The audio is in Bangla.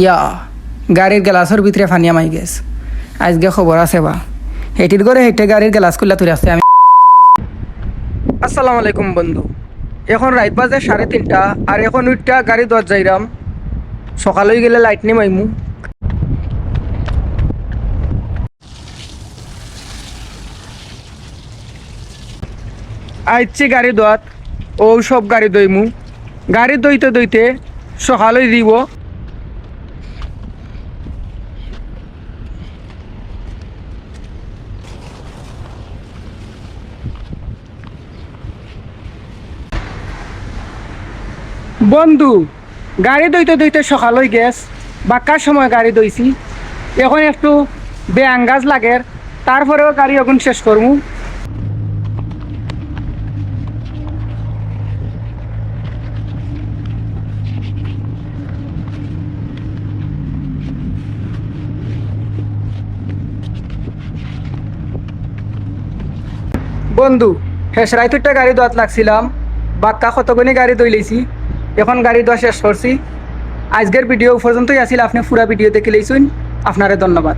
ইয়া গাড়ির গ্লাসের ভিতরে ফানিয়া মাই গেছ আজকে খবর আছে বা হেটির করে হেঁটে গাড়ির গ্লাস খুললা তুলে আসছে আমি। আসসালামু আলাইকুম বন্ধু, এখন রাত বাজে 3:30 আর এখন উঠটা গাড়ি দর যাইরাম, সকাল হয়ে গেলে লাইট নিয়ে মাইমু। আইছি গাড়ি দোয়াত ও সব গাড়ি দইমু, গাড়ি দইতে দইতে সকাল হয়ে দিব। বন্ধু গাড়ি দইতে দইতে সকাল হয়ে গেছ, বাক্কার সময় গাড়ি দইছি, এখন একটু বেআঙ্গাজ লাগে, তারপরেও গাড়ি এখন শেষ করমু। বন্ধু শেষ রাইতুরটা গাড়ি দোয়াত লাগছিলাম, বাক্কা কতগুনি গাড়ি দইলেছি, এখন গাড়ি দোয়া শেষ করছি। আজকের ভিডিও পর্যন্তই আসিল, আপনি পুরা ভিডিও দেখে লইছুন, আপনারে ধন্যবাদ।